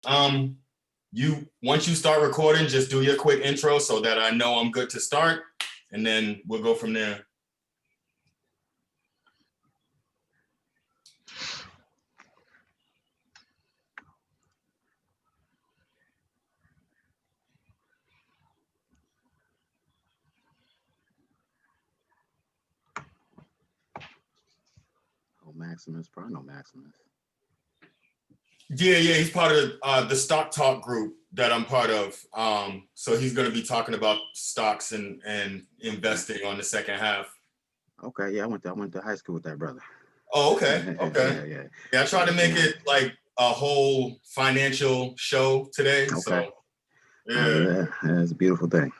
Once you start recording, just do your quick intro so that I know I'm good to start, and then we'll go from there. Oh, Maximus, probably no Maximus. Yeah, he's part of the Stock Talk group that I'm part of. So he's going to be talking about stocks and investing on the second half. Okay, yeah, I went to high school with that brother. Oh, okay. Yeah, yeah. Yeah, I tried to make it like a whole financial show today. Okay. So yeah, That's a beautiful thing.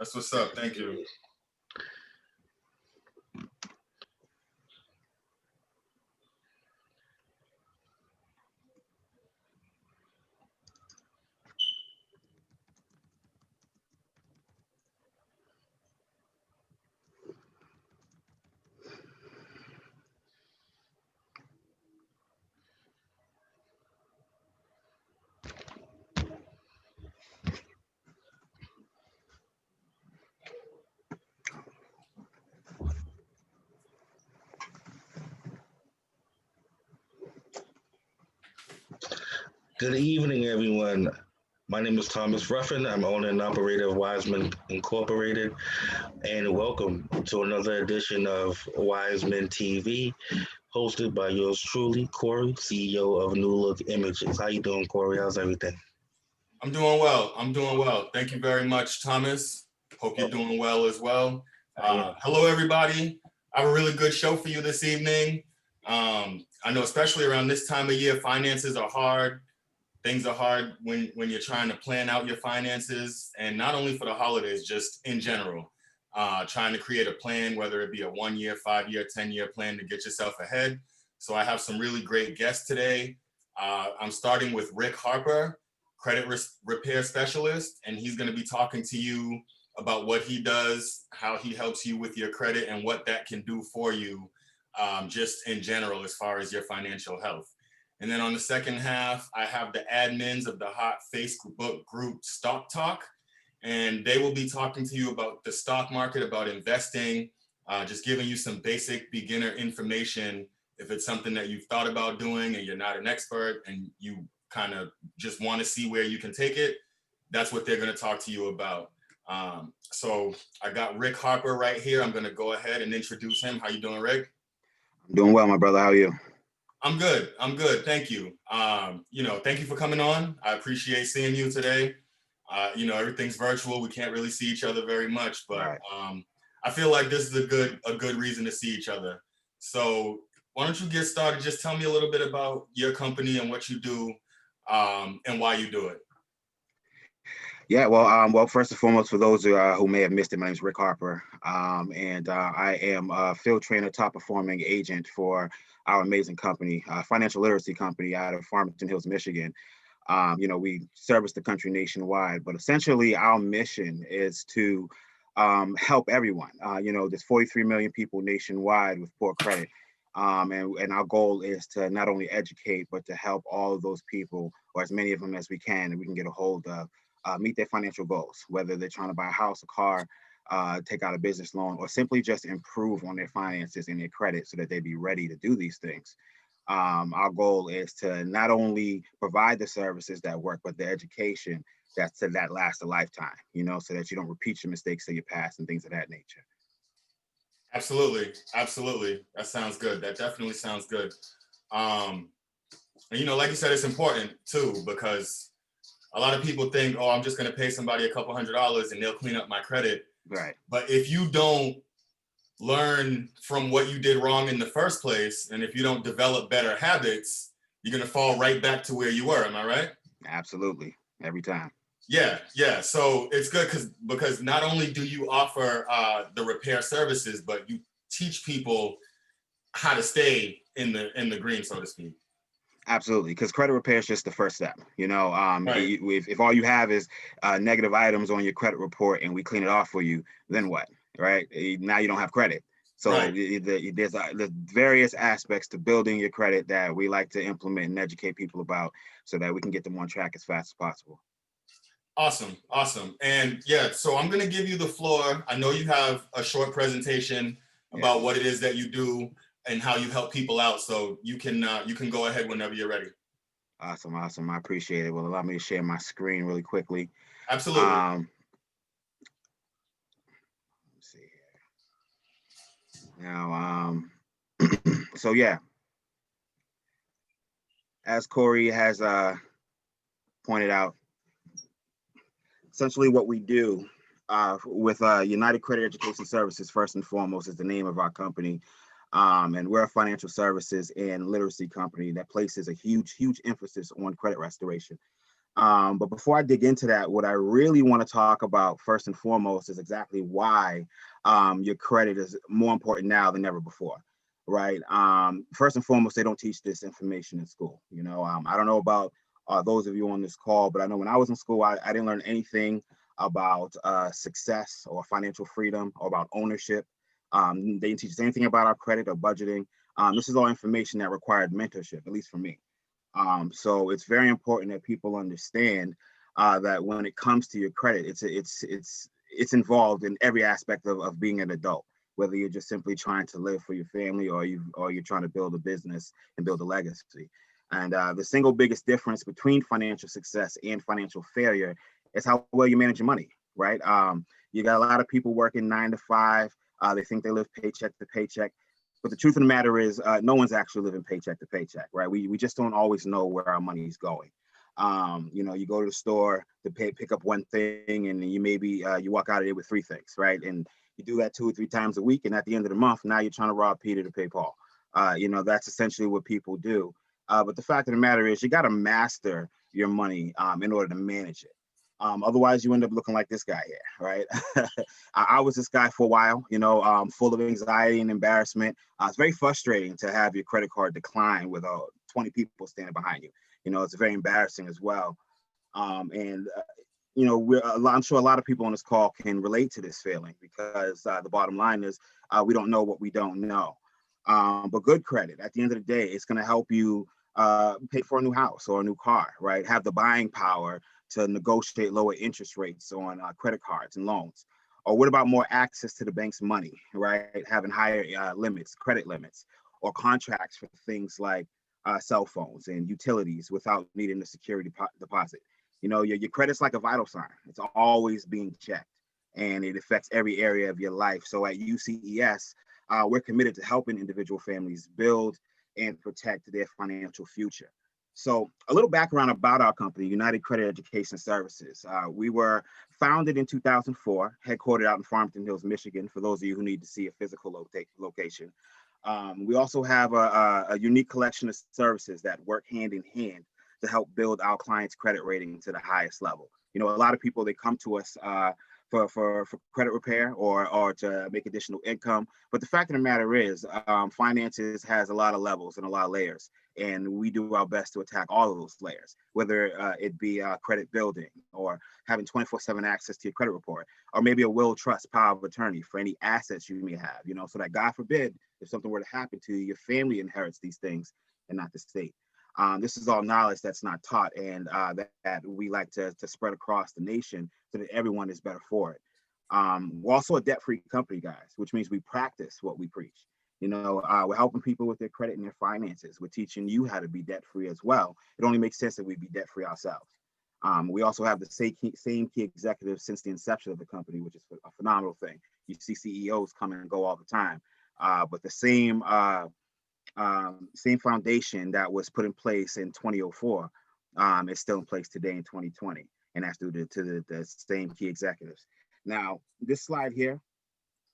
that's what's up. Thank you. Good evening, everyone. My name is Thomas Ruffin. I'm owner and operator of Wiseman Incorporated, and welcome to another edition of Wiseman TV, hosted by yours truly, Corey, CEO of New Look Images. How you doing, Corey? How's everything? I'm doing well. I'm doing well. Thank you very much, Thomas. Hope you're doing well as well. Hello, everybody. I have a really good show for you this evening. I know, especially around this time of year, finances are hard. Things are hard when you're trying to plan out your finances, and not only for the holidays, just in general. Trying to create a plan, whether it be a 1 year, 5 year, 10 year plan to get yourself ahead. So I have some really great guests today. I'm starting with Rick Harper, credit repair specialist, and he's going to be talking to you about what he does, how he helps you with your credit, and what that can do for you, just in general as far as your financial health. And then on the second half, I have the admins of the hot Facebook group Stock Talk, and they will be talking to you about the stock market, about investing, just giving you some basic beginner information if it's something that you've thought about doing and you're not an expert and you kind of just want to see where you can take it. That's what they're going to talk to you about. So I got Rick Harper right here. I'm going to go ahead and introduce him. How you doing, Rick? I'm doing well, my brother. How are you? I'm good. I'm good. Thank you. Thank you for coming on. I appreciate seeing you today. Everything's virtual. We can't really see each other very much, but Right. I feel like this is a good reason to see each other. So why don't you get started? Just tell me a little bit about your company and what you do, and why you do it. Yeah, well, first and foremost, for those who may have missed it, my name is Rick Harper, and I am a field trainer, top performing agent for our amazing company, financial literacy company out of Farmington Hills, Michigan. We service the country nationwide, but essentially our mission is to help everyone. There's 43 million people nationwide with poor credit. And our goal is to not only educate, but to help all of those people, or as many of them as we can, and we can get a hold of, meet their financial goals, whether they're trying to buy a house, a car, take out a business loan, or simply just improve on their finances and their credit so that they be ready to do these things. Our goal is to not only provide the services that work, but the education that lasts a lifetime, so that you don't repeat your mistakes of your past and things of that nature. Absolutely. Absolutely. That sounds good. That definitely sounds good. Um, like you said, it's important too, because a lot of people think, oh, I'm just going to pay somebody a couple $100 and they'll clean up my credit. Right. But if you don't learn from what you did wrong in the first place, and if you don't develop better habits, you're going to fall right back to where you were. Am I right? Absolutely. Every time. Yeah. So it's good because not only do you offer the repair services, but you teach people how to stay in the green, so to speak. Absolutely, because credit repair is just the first step. Right. If all you have is negative items on your credit report and we clean it off for you, then what? Right? Now you don't have credit. So Right. there's various aspects to building your credit that we like to implement and educate people about so that we can get them on track as fast as possible. Awesome, awesome. And yeah, so I'm gonna give you the floor. I know you have a short presentation about what it is that you do and how you help people out. So you can go ahead whenever you're ready. Awesome, awesome. I appreciate it. Well, allow me to share my screen really quickly. Absolutely. Let's see here. Now, so yeah, as Corey has pointed out, essentially what we do with United Credit Education Services, first and foremost, is the name of our company. And we're a financial services and literacy company that places a huge, huge emphasis on credit restoration. But before I dig into that, what I really want to talk about first and foremost is exactly why your credit is more important now than ever before, right? First and foremost, they don't teach this information in school. I don't know about those of you on this call, but I know when I was in school, I didn't learn anything about success or financial freedom or about ownership. They didn't teach us anything about our credit or budgeting. This is all information that required mentorship, at least for me. So it's very important that people understand that when it comes to your credit, it's involved in every aspect of being an adult, whether you're just simply trying to live for your family or you're trying to build a business and build a legacy. And the single biggest difference between financial success and financial failure is how well you manage your money, right? You got a lot of people working 9 to 5. They think they live paycheck to paycheck. But the truth of the matter is, no one's actually living paycheck to paycheck, right? We just don't always know where our money is going. You go to the store to pick up one thing, and you walk out of there with 3 things, right? And you do that 2 or 3 times a week, and at the end of the month, now you're trying to rob Peter to pay Paul. That's essentially what people do. But the fact of the matter is, you got to master your money in order to manage it. Otherwise, you end up looking like this guy here, right? I was this guy for a while, full of anxiety and embarrassment. It's very frustrating to have your credit card decline with 20 people standing behind you. It's very embarrassing as well. I'm sure a lot of people on this call can relate to this feeling because the bottom line is we don't know what we don't know. But good credit, at the end of the day, it's going to help you pay for a new house or a new car, right? Have the buying power to negotiate lower interest rates on credit cards and loans. Or what about more access to the bank's money, right? Having higher limits, credit limits, or contracts for things like cell phones and utilities without needing the security deposit. Your credit's like a vital sign. It's always being checked and it affects every area of your life. So at UCES, we're committed to helping individual families build and protect their financial future. So a little background about our company, United Credit Education Services. We were founded in 2004, headquartered out in Farmington Hills, Michigan, for those of you who need to see a physical location. We also have a unique collection of services that work hand in hand to help build our clients' credit rating to the highest level. A lot of people, they come to us for credit repair or to make additional income. But the fact of the matter is, finances has a lot of levels and a lot of layers. And we do our best to attack all of those layers, whether it be credit building or having 24/7 access to your credit report, or maybe a will, trust, power of attorney for any assets you may have, so that God forbid, if something were to happen to you, your family inherits these things and not the state. This is all knowledge that's not taught and that we like to spread across the nation so that everyone is better for it. We're also a debt-free company, guys, which means we practice what we preach. We're helping people with their credit and their finances. We're teaching you how to be debt-free as well. It only makes sense that we be debt-free ourselves. We also have the same key executives since the inception of the company, which is a phenomenal thing. You see CEOs come and go all the time, but the same foundation that was put in place in 2004 is still in place today in 2020, and that's due to the same key executives. Now, this slide here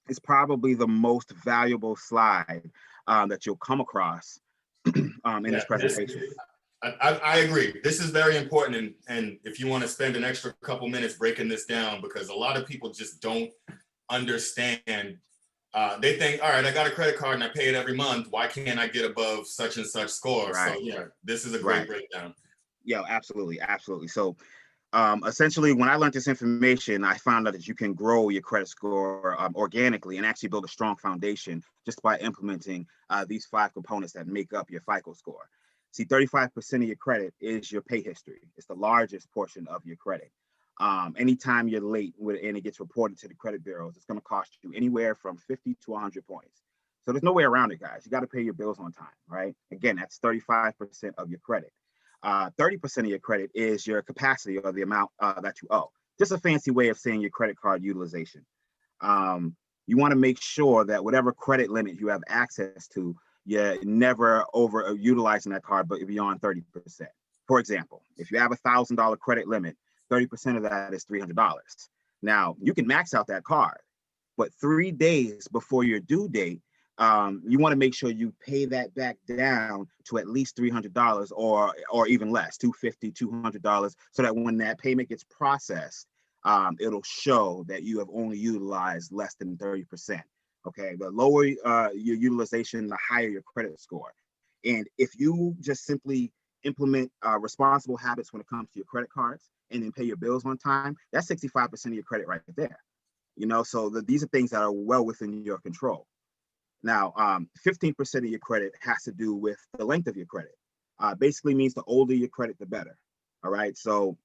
is probably the most valuable slide that you'll come across in this presentation. I agree. This is very important. And if you want to spend an extra couple minutes breaking this down, because a lot of people just don't understand. They think, all right, I got a credit card and I pay it every month. Why can't I get above such and such score? Right. So yeah, this is a great breakdown. Yeah, absolutely. Absolutely. So Essentially, when I learned this information, I found out that you can grow your credit score organically and actually build a strong foundation just by implementing these 5 components that make up your FICO score. See, 35% of your credit is your pay history. It's the largest portion of your credit. Anytime you're late and it gets reported to the credit bureaus, it's going to cost you anywhere from 50 to 100 points. So there's no way around it, guys. You got to pay your bills on time, right? Again, that's 35% of your credit. 30% of your credit is your capacity or the amount that you owe. Just a fancy way of saying your credit card utilization. You want to make sure that whatever credit limit you have access to, you're never over utilizing that card, but beyond 30%. For example, if you have $1,000 credit limit, 30% of that is $300. Now, you can max out that card, but 3 days before your due date, you want to make sure you pay that back down to at least $300 or even less, $250, $200, so that when that payment gets processed, it'll show that you have only utilized less than 30%. Okay, the lower your utilization, the higher your credit score. And if you just simply implement responsible habits when it comes to your credit cards and then pay your bills on time, that's 65% of your credit right there. So these are things that are well within your control. Now, 15% of your credit has to do with the length of your credit. Basically means the older your credit, the better. All right. So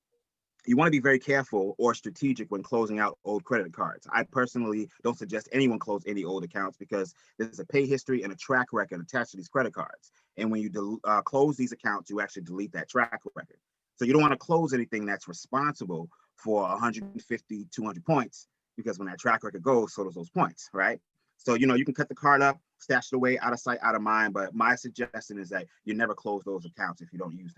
you want to be very careful or strategic when closing out old credit cards. I personally don't suggest anyone close any old accounts because there's a pay history and a track record attached to these credit cards. And when you close these accounts, you actually delete that track record. So you don't want to close anything that's responsible for 150, 200 points, because when that track record goes, so does those points, right? So, you can cut the card up, stash it away, out of sight, out of mind. But my suggestion is that you never close those accounts if you don't need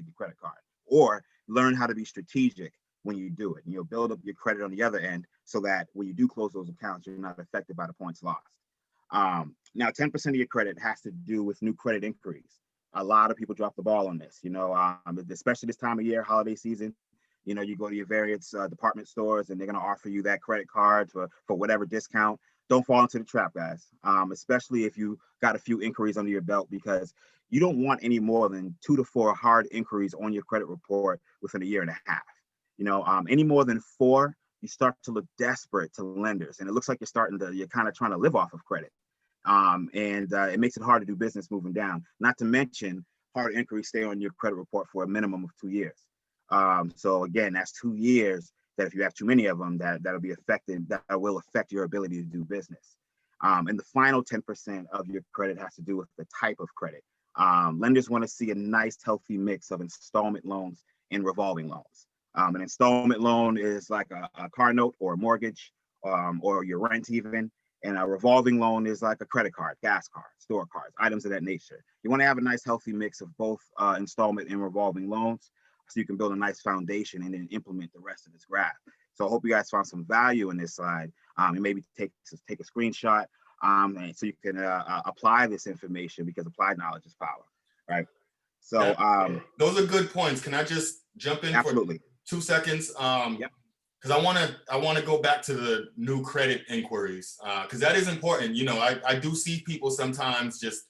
the credit card, or learn how to be strategic when you do it. And you'll build up your credit on the other end so that when you do close those accounts, you're not affected by the points lost. Now, 10% of your credit has to do with new credit inquiries. A lot of people drop the ball on this, especially this time of year, holiday season. You go to your various department stores and they're going to offer you that credit card for whatever discount. Don't fall into the trap, guys, especially if you got a few inquiries under your belt, because you don't want any more than 2 to 4 hard inquiries on your credit report within a year and a half. Any more than 4, you start to look desperate to lenders, and it looks like you're kind of trying to live off of credit. And it makes it hard to do business moving down. Not to mention, hard inquiries stay on your credit report for a minimum of 2 years. So again, that's 2 years that if you have too many of them, that will affect your ability to do business. And the final 10% of your credit has to do with the type of credit. Lenders want to see a nice, healthy mix of installment loans and revolving loans. An installment loan is like a car note or a mortgage, or your rent even. And a revolving loan is like a credit card, gas card, store cards, items of that nature. You want to have a nice, healthy mix of both installment and revolving loans, so you can build a nice foundation and then implement the rest of this graph. So I hope you guys found some value in this slide, and maybe take a screenshot, and so you can apply this information, because applied knowledge is power, right? So those are good points. Can I just jump in absolutely. for 2 seconds? Yep. Because I want to go back to the new credit inquiries, because that is important. I do see people sometimes just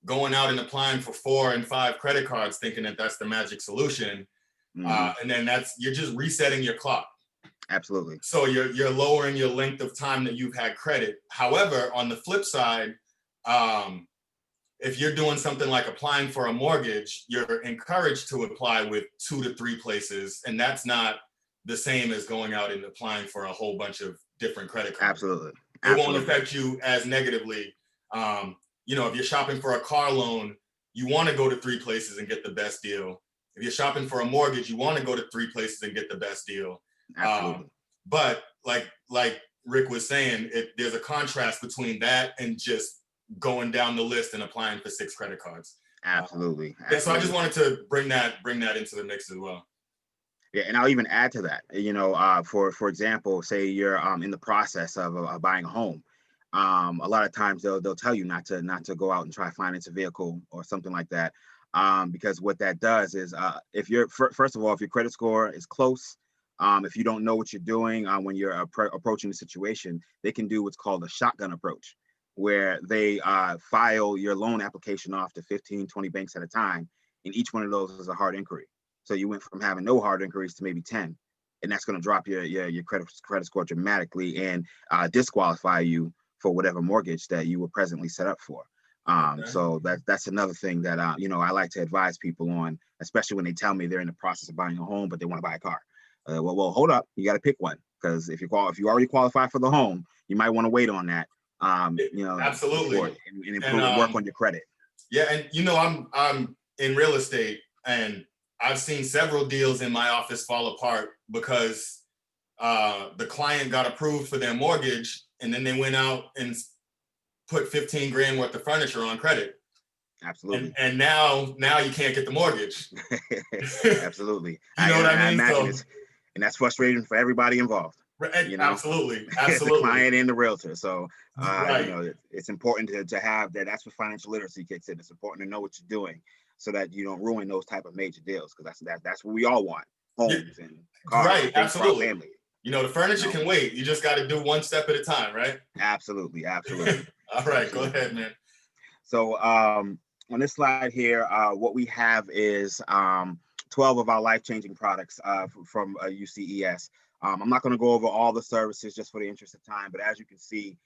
going out and applying for 4 and 5 credit cards, thinking that that's the magic solution. And then you're just resetting your clock. Absolutely. So you're lowering your length of time that you've had credit. However, on the flip side, if you're doing something like applying for a mortgage, you're encouraged to apply with 2 to 3 places. And that's not the same as going out and applying for a whole bunch of different credit cards. Absolutely. It won't affect you as negatively. If you're shopping for a car loan, you want to go to 3 places and get the best deal. If you're shopping for a mortgage, you want to go to 3 places and get the best deal. Absolutely. But like Rick was saying, there's a contrast between that and just going down the list and applying for 6 credit cards. Absolutely. So I just wanted to bring that into the mix as well. Yeah, and I'll even add to that. For example, say you're in the process of buying a home. A lot of times they'll tell you not to go out and try to finance a vehicle or something like that, because what that does is, if you're first of all, if your credit score is close, if you don't know what you're doing when you're approaching the situation, they can do what's called a shotgun approach, where they file your loan application off to 15, 20 banks at a time, and each one of those is a hard inquiry. So you went from having no hard inquiries to maybe 10, and that's going to drop your credit score dramatically and disqualify you for whatever mortgage that you were presently set up for. So that's another thing that I like to advise people on, especially when they tell me they're in the process of buying a home but they want to buy a car. Well, hold up, you got to pick one, because if you already qualify for the home, you might want to wait on that. Absolutely, and improve, work on your credit. Yeah, and I'm in real estate, and I've seen several deals in my office fall apart because the client got approved for their mortgage, and then they went out and put 15 grand worth of furniture on credit. Absolutely. And now you can't get the mortgage. Absolutely. You know what I mean? And that's frustrating for everybody involved. Absolutely. The client and the realtor. So right. It's important to have that. That's where financial literacy kicks in. It's important to know what you're doing so that you don't ruin those type of major deals, because that's what we all want: homes and cars. Right. Absolutely. For our family. The furniture can wait. You just got to do one step at a time, right? Absolutely. All right, Absolutely. Go ahead, man. So on this slide here, what we have is 12 of our life-changing products from UCES. I'm not going to go over all the services just for the interest of time, but as you can see,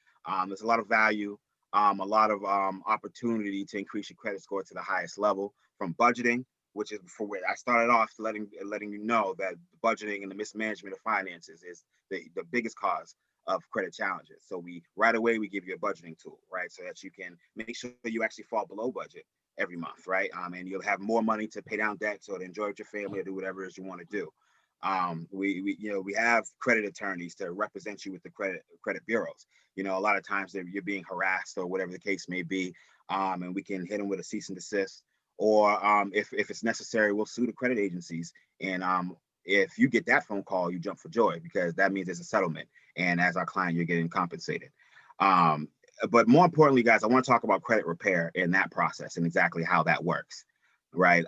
there's a lot of value, a lot of opportunity to increase your credit score to the highest level, from budgeting, which is for where I started off letting you know that budgeting and the mismanagement of finances is the biggest cause of credit challenges. So right away we give you a budgeting tool, right? So that you can make sure that you actually fall below budget every month, right? And you'll have more money to pay down debt, or to enjoy with your family, or do whatever it is you want to do. We have credit attorneys to represent you with the credit bureaus. A lot of times you're being harassed or whatever the case may be, and we can hit them with a cease and desist, or if it's necessary, we'll sue the credit agencies. And if you get that phone call, you jump for joy, because that means there's a settlement, and as our client, you're getting compensated. But more importantly, guys, I want to talk about credit repair and that process and exactly how that works, right?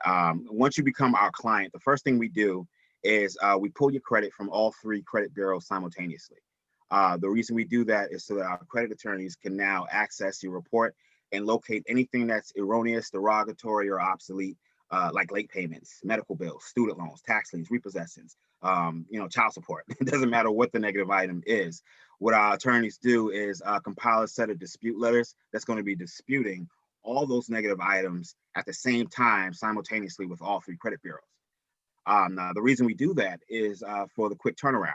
Once you become our client, the first thing we do is we pull your credit from all 3 credit bureaus simultaneously. The reason we do that is so that our credit attorneys can now access your report and locate anything that's erroneous, derogatory, or obsolete, like late payments, medical bills, student loans, tax liens, repossessions, child support. It doesn't matter what the negative item is. What our attorneys do is compile a set of dispute letters that's going to be disputing all those negative items at the same time, simultaneously, with all 3 credit bureaus. Now, the reason we do that is for the quick turnaround.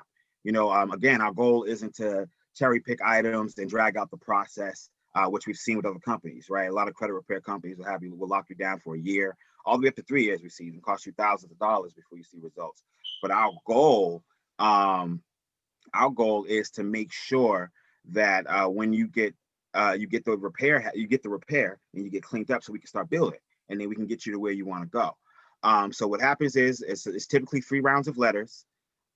Again, our goal isn't to cherry pick items and drag out the process, which we've seen with other companies, right? A lot of credit repair companies will lock you down for a year, all the way up to 3 years. We see it cost you thousands of dollars before you see results. But our goal is to make sure that when you get the repair, and you get cleaned up, so we can start building, and then we can get you to where you want to go. So what happens is it's typically 3 rounds of letters.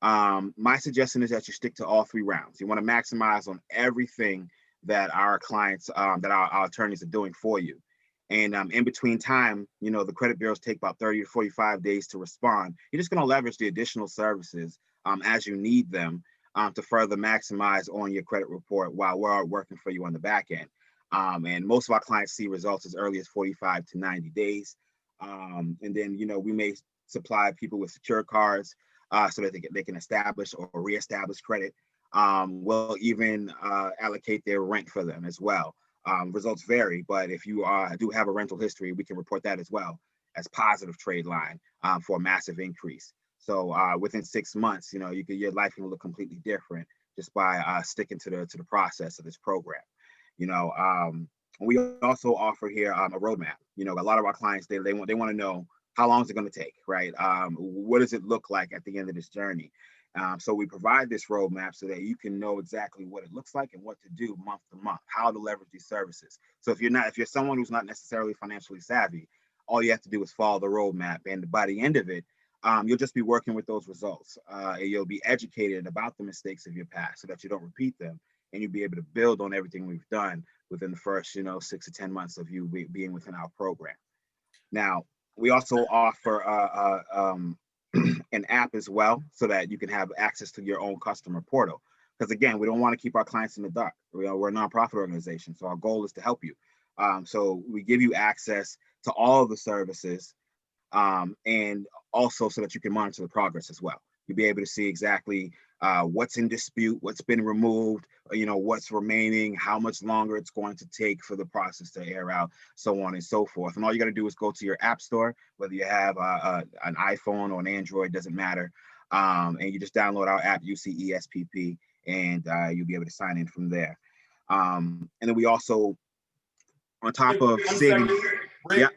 My suggestion is that you stick to all 3 rounds. You want to maximize on everything that our clients, that our attorneys are doing for you. And in between time, the credit bureaus take about 30 to 45 days to respond. You're just going to leverage the additional services as you need them to further maximize on your credit report while we're working for you on the back end. And most of our clients see results as early as 45 to 90 days. And then, we may supply people with secure cards so that they can establish or reestablish credit. We'll even allocate their rent for them as well. Results vary, but if you do have a rental history, we can report that as well as positive trade line for a massive increase. So within 6 months, your life can look completely different just by sticking to the process of this program. We also offer here a roadmap. A lot of our clients, they want to know, how long is it going to take, right? What does it look like at the end of this journey? So we provide this roadmap so that you can know exactly what it looks like and what to do month to month, how to leverage these services. So if you're someone who's not necessarily financially savvy, all you have to do is follow the roadmap, and by the end of it, you'll just be working with those results. And you'll be educated about the mistakes of your past so that you don't repeat them, and you'll be able to build on everything we've done within the first 6 to 10 months of you being within our program. Now, we also offer an app as well, so that you can have access to your own customer portal. Because again, we don't want to keep our clients in the dark. We're a nonprofit organization, so our goal is to help you. So we give you access to all of the services, and also so that you can monitor the progress as well. You'll be able to see exactly what's in dispute, what's been removed, what's remaining, how much longer it's going to take for the process to air out, so on and so forth. And all you got to do is go to your app store, whether you have an iPhone or an Android, doesn't matter. And you just download our app, UCESPP, and you'll be able to sign in from there. And then we also, on top of saving, Rick,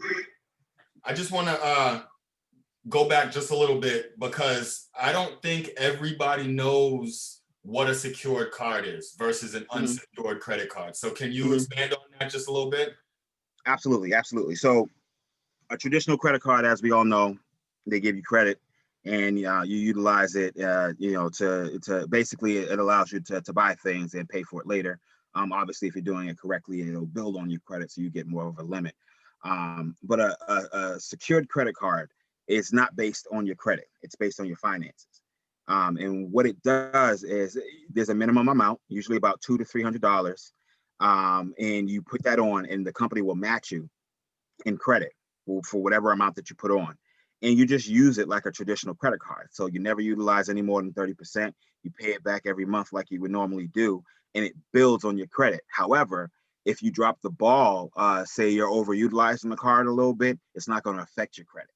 I just want to go back just a little bit, because I don't think everybody knows what a secured card is versus an unsecured credit card. So can you expand on that just a little bit? Absolutely, absolutely. So a traditional credit card, as we all know, they give you credit and you utilize it, to basically, it allows you to buy things and pay for it later. Obviously, if you're doing it correctly, it'll build on your credit, so you get more of a limit. But a secured credit card is not based on your credit. It's based on your finances. And what it does is there's a minimum amount, usually about $200 to $300. And you put that on and the company will match you in credit for whatever amount that you put on. And you just use it like a traditional credit card. So you never utilize any more than 30%. You pay it back every month like you would normally do, and it builds on your credit. However, if you drop the ball, say you're overutilizing the card a little bit, it's not going to affect your credit.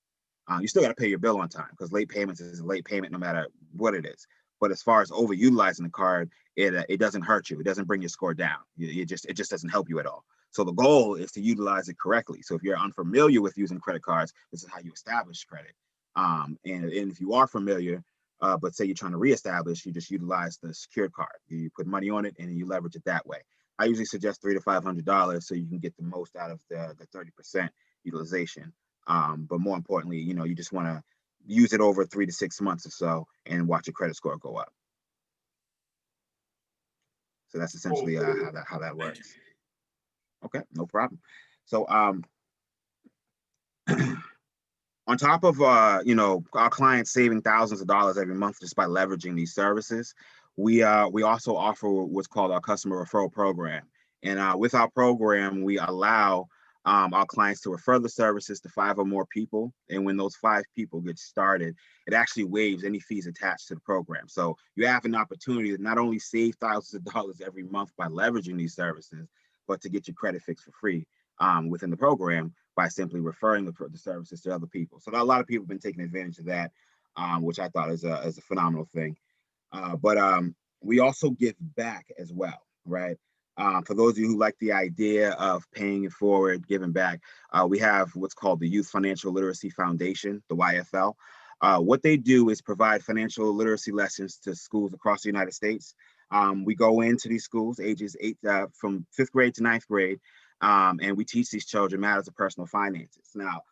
You still got to pay your bill on time, because late payments is a late payment no matter what it is. But as far as overutilizing the card, it doesn't hurt you. It doesn't bring your score down. It just doesn't help you at all. So the goal is to utilize it correctly. So if you're unfamiliar with using credit cards, this is how you establish credit. And if you are familiar, but say you're trying to reestablish, you just utilize the secured card. You put money on it and you leverage it that way. I usually suggest $300 to $500 so you can get the most out of the 30% utilization. But more importantly, you just want to use it over 3 to 6 months or so and watch your credit score go up. So that's essentially how that works. Okay, no problem. So on top of our clients saving thousands of dollars every month just by leveraging these services, we also offer what's called our customer referral program. And with our program, we allow our clients to refer the services to 5 or more people. And when those 5 people get started, it actually waives any fees attached to the program. So you have an opportunity to not only save thousands of dollars every month by leveraging these services, but to get your credit fixed for free within the program by simply referring the services to other people. So a lot of people have been taking advantage of that, which I thought is a phenomenal thing. But we also give back as well, right? For those of you who like the idea of paying it forward, giving back, we have what's called the Youth Financial Literacy Foundation, the YFL. What they do is provide financial literacy lessons to schools across the United States. We go into these schools ages from 5th grade to 9th grade, and we teach these children matters of personal finances. Now,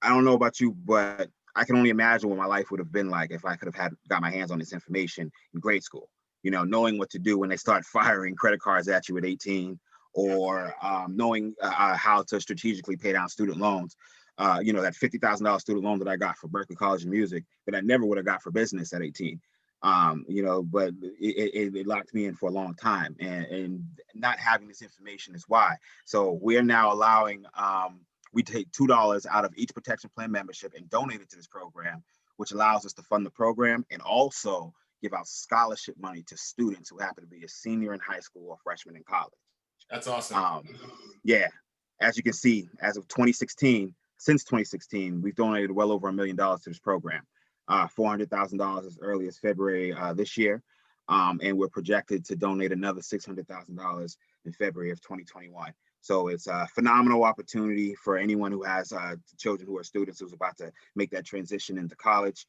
I don't know about you, but I can only imagine what my life would have been like if I could have got my hands on this information in grade school. Knowing what to do when they start firing credit cards at you at 18, or knowing how to strategically pay down student loans. That $50,000 student loan that I got for Berklee College of Music that I never would have got for business at 18. But it locked me in for a long time, and not having this information is why. So we're now allowing, we take $2 out of each protection plan membership and donate it to this program, which allows us to fund the program and also give out scholarship money to students who happen to be a senior in high school or freshman in college. That's awesome. Yeah, as you can see, as of since 2016, we've donated well over $1 million to this program. $400,000 as early as February this year. And we're projected to donate another $600,000 in February of 2021. So it's a phenomenal opportunity for anyone who has children who are students who's about to make that transition into college.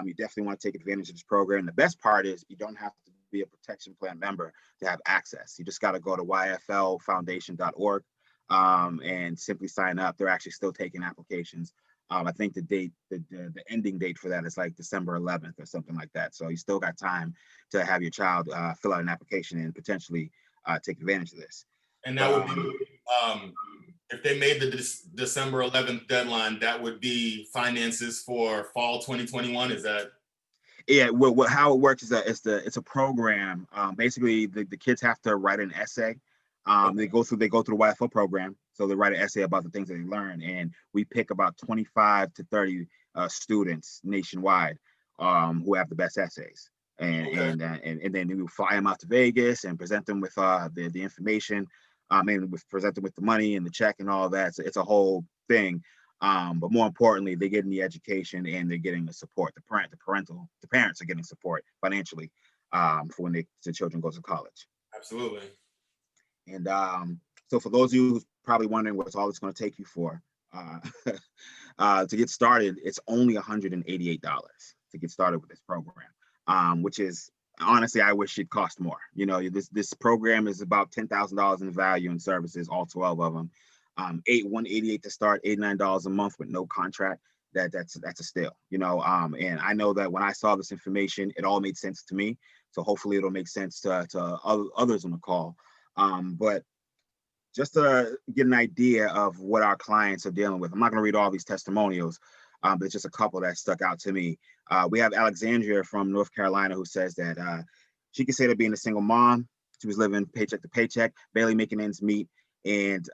You definitely want to take advantage of this program. The best part is you don't have to be a protection plan member to have access. You just got to go to yflfoundation.org and simply sign up. They're actually still taking applications. I think the ending date for that is like December 11th or something like that. So you still got time to have your child fill out an application and potentially take advantage of this. And that would be, if they made the December 11th deadline, that would be finances for fall 2021. Is that? Yeah, how it works is that it's a program. Basically, the kids have to write an essay. They go through the YFL program, so they write an essay about the things that they learn, and we pick about 25 to 30 students nationwide who have the best essays. And then we will fly them out to Vegas and present them with the information, and present them with the money and the check and all that. So it's a whole thing. But more importantly, they're getting the education and they're getting the support. The parents are getting support financially for when the children go to college. Absolutely. And so for those of you who's probably wondering what's all it's going to take you for, to get started, it's only $188 to get started with this program, which is honestly, I wish it cost more. You know, this program is about $10,000 in value and services, all 12 of them. $188 to start, $89 a month with no contract. That's a steal, you know. And I know that when I saw this information, it all made sense to me. So hopefully it'll make sense to others on the call. But just to get an idea of what our clients are dealing with, I'm not going to read all these testimonials, but it's just a couple that stuck out to me. We have Alexandria from North Carolina who says that she can say that being a single mom, she was living paycheck to paycheck, barely making ends meet. And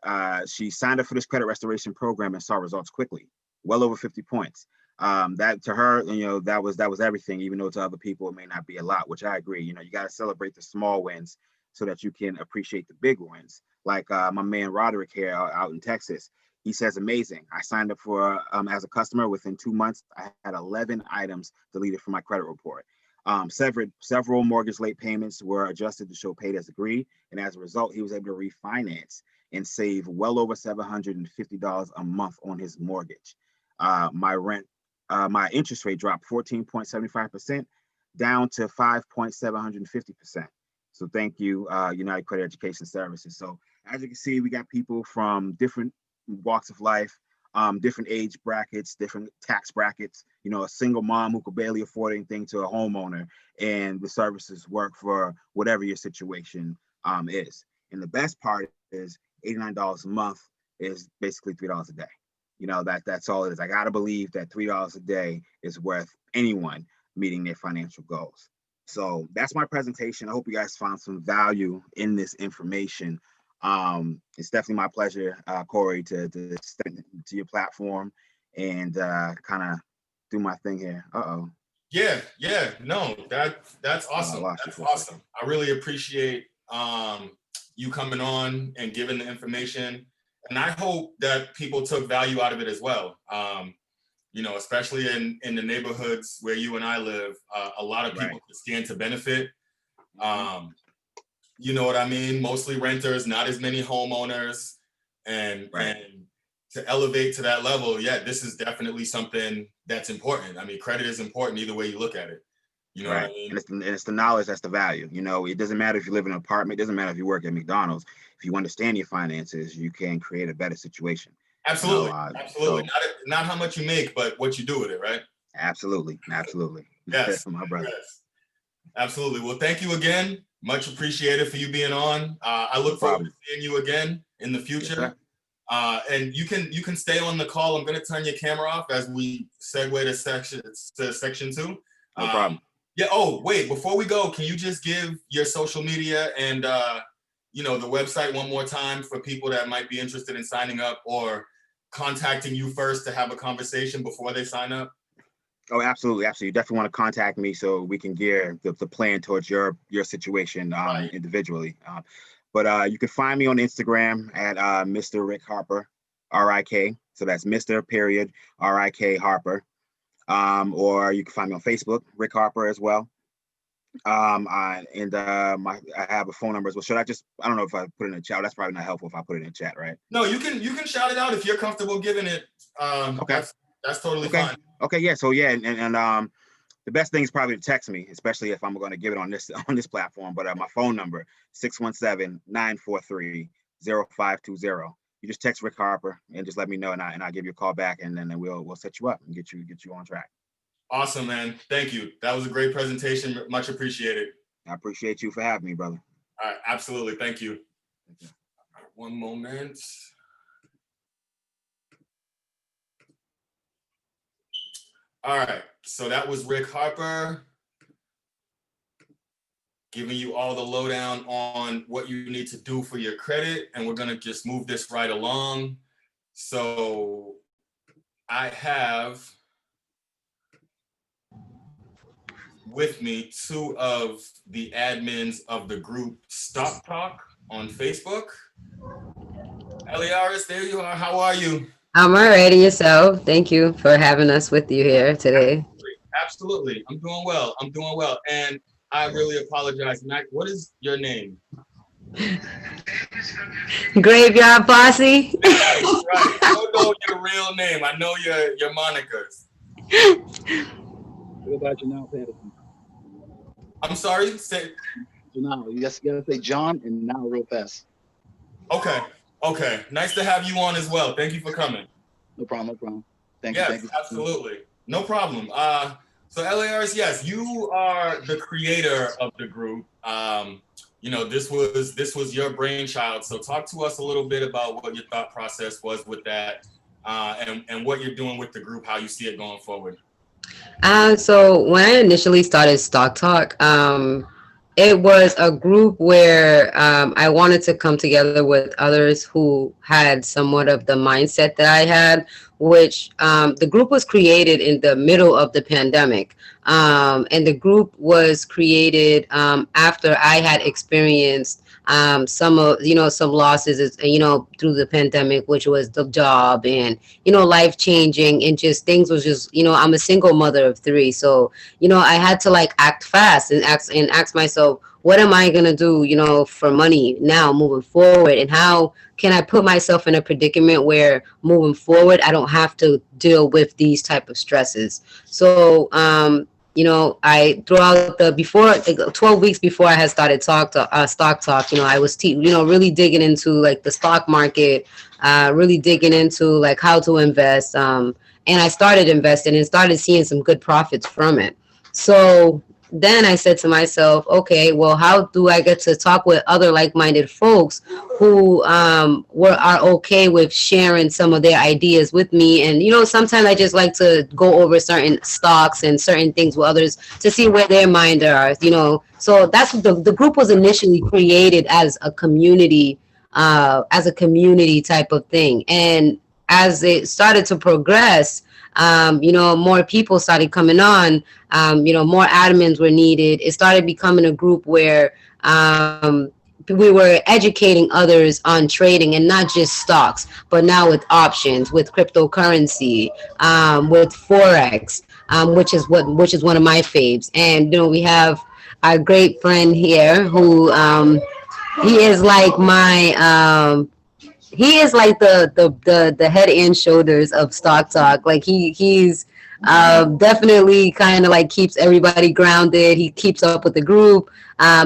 she signed up for this credit restoration program and saw results quickly, well over 50 points. That to her, you know, that was everything, even though to other people it may not be a lot, which I agree. You know, you got to celebrate the small wins so that you can appreciate the big wins. Like my man Roderick here out in Texas, he says, amazing. I signed up for as a customer. Within 2 months, I had 11 items deleted from my credit report. Several mortgage late payments were adjusted to show paid as agreed. And as a result, he was able to refinance and save well over $750 a month on his mortgage. My interest rate dropped 14.75% down to 5.750%. So thank you, United Credit Education Services. So as you can see, we got people from different walks of life, different age brackets, different tax brackets, you know, a single mom who could barely afford anything to a homeowner, and the services work for whatever your situation is. And the best part is $89 a month is basically $3 a day. You know, that's all it is. I got to believe that $3 a day is worth anyone meeting their financial goals. So that's my presentation. I hope you guys found some value in this information. It's definitely my pleasure, Corey, to step into your platform and kind of do my thing here. Yeah, no, that's awesome. That's awesome. I really appreciate you coming on and giving the information, and I hope that people took value out of it as well. You know, especially in the neighborhoods where you and I live, a lot of people could stand to benefit. You know what I mean? Mostly renters, not as many homeowners, and to elevate to that level, yeah, this is definitely something that's important. I mean, credit is important either way you look at it. You know what I mean? And it's the knowledge that's the value. You know, it doesn't matter if you live in an apartment, it doesn't matter if you work at McDonald's. If you understand your finances, you can create a better situation. Absolutely, you know, absolutely. Not how much you make, but what you do with it, right? Absolutely. Yes, my brother. Yes. Absolutely. Well, thank you again. Much appreciated for you being on. I look forward to seeing you again in the future. And you can stay on the call. I'm going to turn your camera off as we segue to section 2. No problem. Yeah. Oh, wait. Before we go, can you just give your social media and you know, the website one more time for people that might be interested in signing up or contacting you first to have a conversation before they sign up? Oh, absolutely. You definitely want to contact me so we can gear the plan towards your situation individually. But you can find me on Instagram at Mr. Rick Harper, RIK. So that's Mr. period RIK Harper. Or you can find me on Facebook, Rick Harper as well. I have a phone number as well. I don't know if I put it in the chat. That's probably not helpful if I put it in the chat, right? No, you can shout it out if you're comfortable giving it. Okay. That's totally fine. Okay, yeah. So yeah, and the best thing is probably to text me, especially if I'm going to give it on this platform. But my phone number 617-943-0520. You just text Rick Harper and just let me know, and I'll give you a call back, and then we'll set you up and get you on track. Awesome, man. Thank you. That was a great presentation. Much appreciated. I appreciate you for having me, brother. All right, absolutely. Thank you. All right, one moment. All right, so that was Rick Harper giving you all the lowdown on what you need to do for your credit, and we're gonna just move this right along. So I have with me two of the admins of the group Stock Talk on Facebook. Eliaris, there you are. How are you? I'm already yourself. Thank you for having us with you here today. Absolutely. I'm doing well. I'm doing well. And I really apologize. Mac, what is your name? Graveyard Posse. Right. I don't know your real name. I know your monikers. What about Janelle Patterson? I'm sorry. Say. Janelle, you gotta say John and now real fast. Okay. Nice to have you on as well. Thank you for coming. No problem. Thank Yes, you. Thank you. absolutely. No problem. So LARs, yes, you are the creator of the group. This was your brainchild. So talk to us a little bit about what your thought process was with that, and what you're doing with the group, how you see it going forward. So when I initially started Stock Talk, it was a group where I wanted to come together with others who had somewhat of the mindset that I had, which the group was created in the middle of the pandemic. And the group was created after I had experienced some losses, through the pandemic, which was the job and, life changing and just things was just, I'm a single mother of three. So, I had to like act fast and ask myself, what am I going to do, for money now moving forward? And how can I put myself in a predicament where moving forward, I don't have to deal with these type of stresses? So, I throughout 12 weeks before I had started Stock Talk, I was really digging into like the stock market, really digging into like how to invest. And I started investing and started seeing some good profits from it. So then I said to myself, okay, well, how do I get to talk with other like-minded folks who are okay with sharing some of their ideas with me? And, sometimes I just like to go over certain stocks and certain things with others to see where their mind are, So that's the group was initially created as a community type of thing. And as it started to progress, more people started coming on, more admins were needed. It started becoming a group where we were educating others on trading and not just stocks, but now with options, with cryptocurrency, with Forex, which is one of my faves. And, we have our great friend here who he is like he is like the head and shoulders of Stock Talk. Like he's definitely kind of like keeps everybody grounded. He keeps up with the group,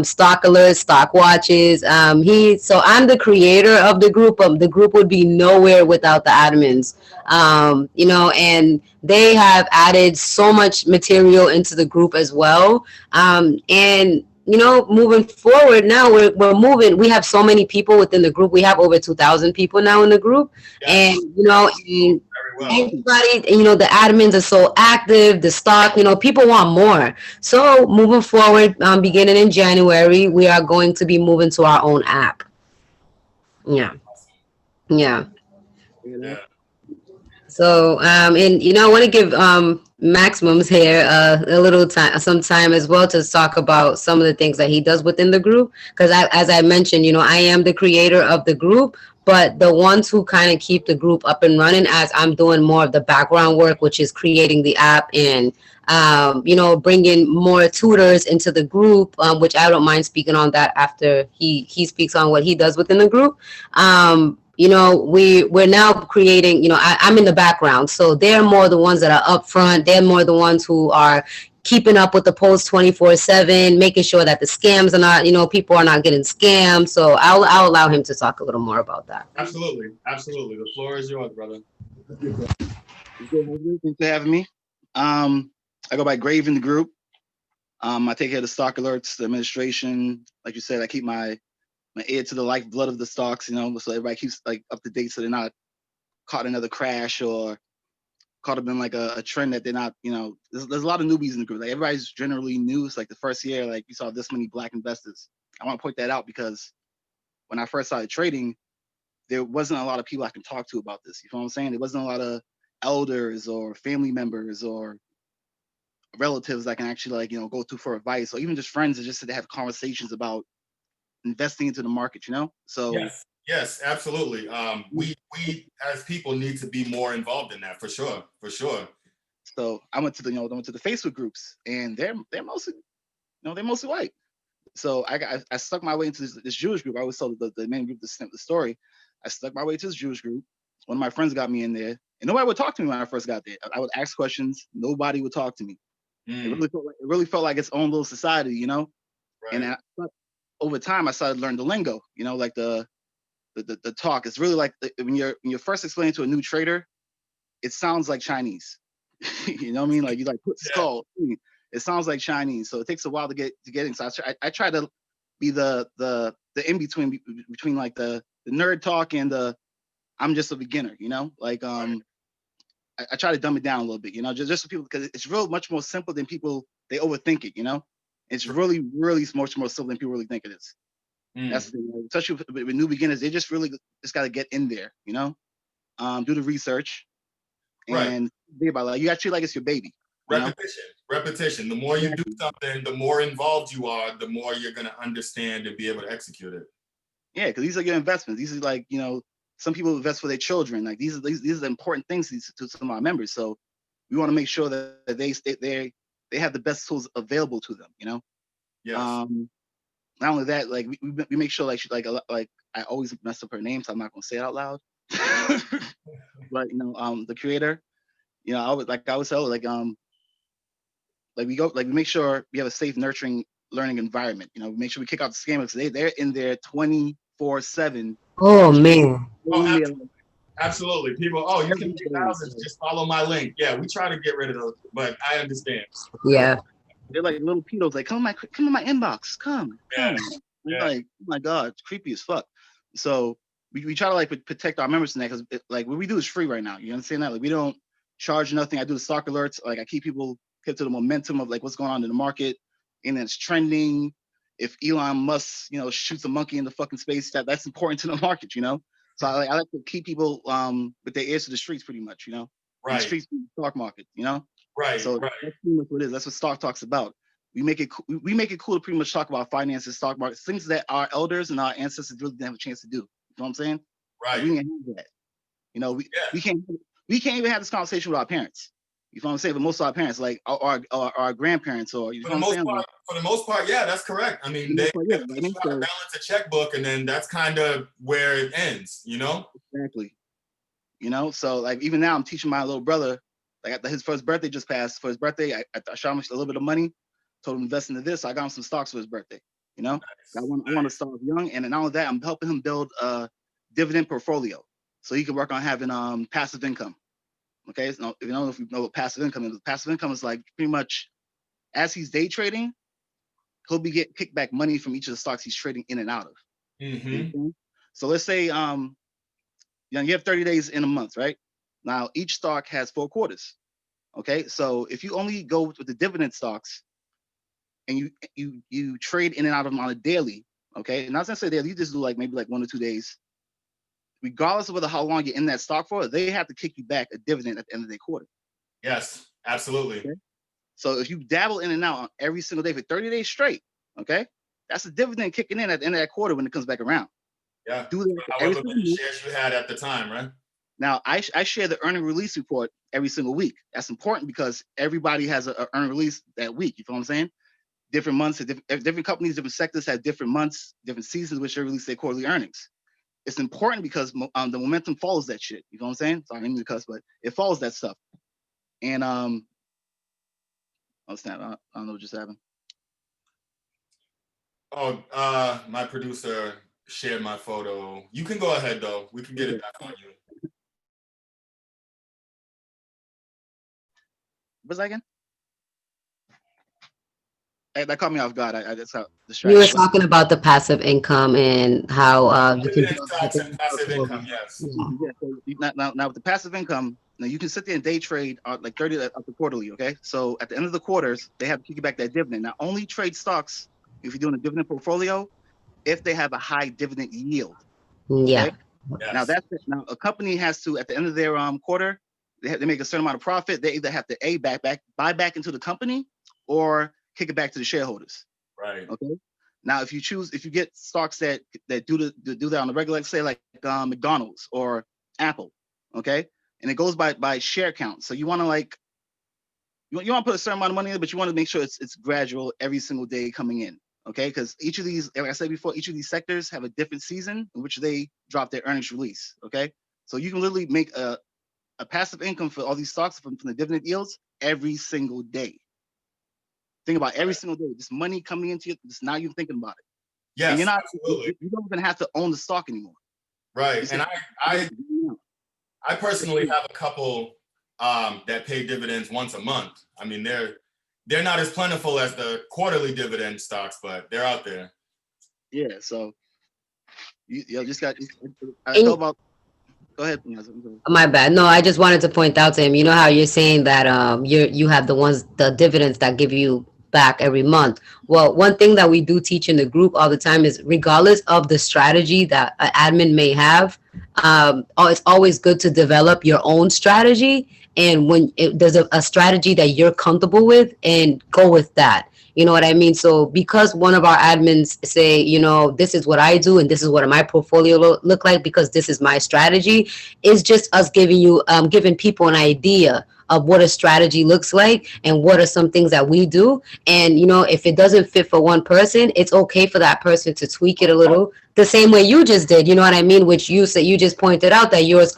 stock alerts, stock watches. So I'm the creator of the group. The group would be nowhere without the admins. And they have added so much material into the group as well. And moving forward now, we're moving. We have so many people within the group. We have over 2,000 people now in the group. Yes. And, everybody, the admins are so active, the stock, people want more. So moving forward, beginning in January, we are going to be moving to our own app. Yeah. So, and I want to give Maximum's here a little time, some time as well to talk about some of the things that he does within the group. Because as I mentioned, I am the creator of the group, but the ones who kind of keep the group up and running as I'm doing more of the background work, which is creating the app and bringing more tutors into the group, which I don't mind speaking on that after he speaks on what he does within the group. We're now creating, I'm in the background. So they're more the ones that are up front. They're more the ones who are keeping up with the post 24/7, making sure that the scams are not, people are not getting scammed. So I'll allow him to talk a little more about that. Absolutely. The floor is yours, brother. Thanks for having me. I go by Grave in the group. I take care of the stock alerts, the administration. Like you said, I keep my ear to the lifeblood of the stocks, so everybody keeps like up to date, so they're not caught another crash or caught up in like a trend that they're not, there's a lot of newbies in the group. Like everybody's generally new. It's like the first year, like you saw this many Black investors. I want to point that out because when I first started trading, there wasn't a lot of people I can talk to about this. You know what I'm saying? There wasn't a lot of elders or family members or relatives that can actually like, go to for advice, or even just friends that just to have conversations about investing into the market, So Yes, absolutely. We as people need to be more involved in that for sure, for sure. so I went to the, I went to the Facebook groups, and they're mostly, they're mostly white. So I stuck my way into this Jewish group. I always tell the main group the story. I stuck my way to this Jewish group. One of my friends got me in there, and nobody would talk to me when I first got there. I would ask questions. Nobody would talk to me. Mm, It really felt like its own little society, And right. over time, I started to learn the lingo, like the talk. It's really like when you're first explaining to a new trader, it sounds like Chinese. You know what I mean? Like you like put Yeah, skull. It sounds like Chinese, so it takes a while to get in. So I try to be the in between like the nerd talk and the I'm just a beginner. Like right. I try to dumb it down a little bit. Just so people, because it's real much more simple than people they overthink it. It's really much more simple than people really think it is. That's Mm, the thing, especially with new beginners. They just really just got to get in there. Do the research right. and think about it. Like you actually like it's your baby. Repetition, repetition. The more you do Exactly. something, the more involved you are, the more you're gonna understand and be able to execute it. Yeah, because these are your investments. These are like some people invest for their children. Like these are the important things to some of our members. So we want to make sure that they have the best tools available to them. Yes. Um, not only that, like we make sure like like I always mess up her name, so I'm not gonna say it out loud. But the creator, I would tell her, like we make sure we have a safe, nurturing learning environment. We make sure we kick out the scammers. They're in there 24/7. Oh man. Oh, Only, absolutely. People, oh, you can every make day. thousands. Just follow my link. Yeah, we try to get rid of those, but I understand. Yeah. They're like little pedos. Like come to my inbox. Come. Yeah, I'm yeah. like, oh my god, it's creepy as fuck. So we try to like protect our members in that, because like what we do is free right now. You understand that? Like we don't charge nothing. I do the stock alerts. Like I keep people kept to the momentum of like what's going on in the market, and it's trending. If Elon Musk, shoots a monkey in the fucking space, that's important to the market. So I like to keep people with their ears to the streets, pretty much. And the Right, streets, the stock market. right, So right. that's pretty much what it is. That's what Stock Talk's about. We make it we make it cool to pretty much talk about finances, stock markets, things that our elders and our ancestors really didn't have a chance to do. You know what I'm saying? Like Right. we didn't have that. Yeah. We can't even have this conversation with our parents. You know what I'm saying? But most of our parents, like our grandparents, or you know For what the I'm most saying? part, for the most part, yeah, that's correct. I mean, Like, they yeah, teach I mean, you how to so balance a checkbook, and then that's kind of where it ends, you know? exactly. So like even now I'm teaching my little brother, like after his first birthday just passed. For his birthday, I shot him a little bit of money, told him to invest into this. So I got him some stocks for his birthday. I want to start young, and not only that, I'm helping him build a dividend portfolio so he can work on having passive income. Okay, so if you know what passive income is, passive income is like pretty much as he's day trading, he'll be getting kickback money from each of the stocks he's trading in and out of. You Mm-hmm. understand? So let's say you have 30 days in a month, right? Now each stock has 4 quarters. Okay, so if you only go with the dividend stocks and you trade in and out of them on a daily, okay, and not necessarily daily, you just do like maybe like 1 or 2 days, regardless of whether how long you're in that stock for, they have to kick you back a dividend at the end of the quarter. Yes, absolutely. Okay, so if you dabble in and out on every single day for 30 days straight, okay, that's a dividend kicking in at the end of that quarter when it comes back around. Yeah. Do that every However single many month. shares you had at the time, right? Now, I share the earning release report every single week. That's important because everybody has a earning release that week. You know what I'm saying? Different months, different companies, different sectors have different months, different seasons which they release their quarterly earnings. It's important because the momentum follows that shit. You know what I'm saying? Sorry, I didn't mean to cuss, but it follows that stuff. And oh snap! I don't know what just happened. Oh, my producer shared my photo. You can go ahead though. We can get it back on you. What's that again? That caught me off guard. I just got You were distracted. talking about the passive income and how you can Dividend stocks and passive income, yes. Yeah. So now with the passive income, now you can sit there and day trade like 30 up to quarterly. Okay. So at the end of the quarters, they have to kick you back that dividend. Now only trade stocks if you're doing a dividend portfolio if they have a high dividend yield. Yeah. Okay. Now Yes. now a company has to at the end of their quarter, they make a certain amount of profit, they either have to buy back into the company or kick it back to the shareholders. Right. Okay. Now, if you get stocks that do that on the regular, let's say like McDonald's or Apple, okay, and it goes by share count. So you want to like you want to put a certain amount of money in, but you want to make sure it's gradual every single day coming in, okay? Because each of these, like I said before, each of these sectors have a different season in which they drop their earnings release, okay? So you can literally make a passive income for all these stocks from the dividend yields every single day. Think about every single day, this money coming into you. Just now you're thinking about it. Yes, And absolutely. you don't even have to own the stock anymore. Right. And I personally have a couple that pay dividends once a month. I mean, they're not as plentiful as the quarterly dividend stocks, but they're out there. Yeah. So you just got. I thought about. Go ahead. My bad. No, I just wanted to point out to him. You know how you're saying that you have the dividends that give you back every month. Well, one thing that we do teach in the group all the time is regardless of the strategy that an admin may have, it's always good to develop your own strategy. And when there's a strategy that you're comfortable with, and go with that. You know what I mean? So because one of our admins say, this is what I do and this is what my portfolio look like because this is my strategy, it's just us giving people an idea of what a strategy looks like and what are some things that we do. And if it doesn't fit for one person, it's okay for that person to tweak it a little, the same way you just did. You know what I mean? Which you said, you just pointed out that yours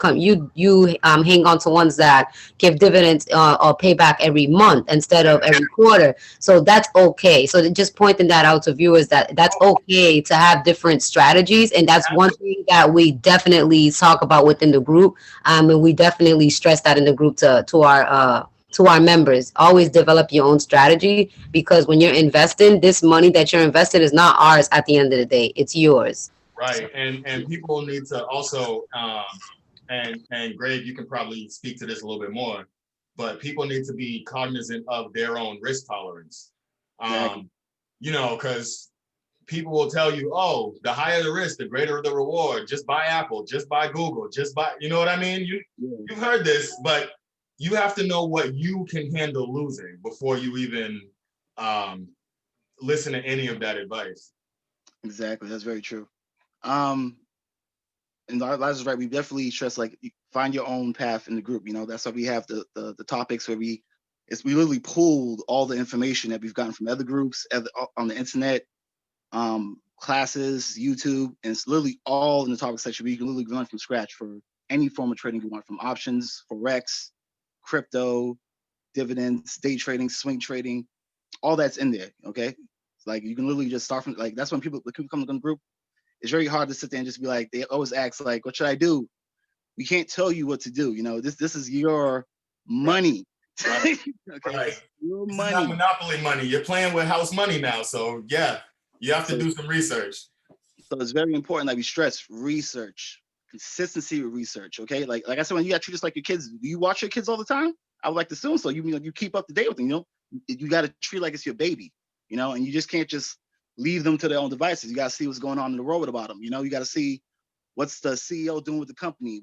you hang on to ones that give dividends or pay back every month instead of every quarter. So that's okay. So just pointing that out to viewers that that's okay to have different strategies, and that's one thing that we definitely talk about within the group. And we definitely stress that in the group to our members. Always develop your own strategy, because when you're investing, this money that you're investing is not ours at the end of the day. It's yours. Right. And people need to also and Greg, you can probably speak to this a little bit more, but people need to be cognizant of their own risk tolerance. Exactly. Because people will tell you, oh, the higher the risk, the greater the reward. Just buy Apple, just buy Google, just buy, you know what I mean? You've heard this, but you have to know what you can handle losing before you even listen to any of that advice. Exactly. That's very true. And Liza is right. We definitely stress like find your own path in the group. That's why we have the topics where we literally pulled all the information that we've gotten from other groups on the internet, classes, YouTube, and it's literally all in the topic section where you can literally learn from scratch for any form of trading you want, from options, forex, crypto, dividends, day trading, swing trading, all that's in there. Okay, it's like you can literally just start from like that's when people come to the group. It's very hard to sit there and just be like, they always ask like, what should I do? We can't tell you what to do. This is your money. Right. Okay, Right. your This money. is not monopoly money. You're playing with house money now. So yeah, you have to do some research. So it's very important that we stress research, consistency with research. Okay, like I said, when you got to treat us like your kids, do you watch your kids all the time? I would like to assume so. You keep up to date with them. You got to treat like it's your baby. And you just can't just leave them to their own devices. You got to see what's going on in the world about them. You got to see what's the CEO doing with the company.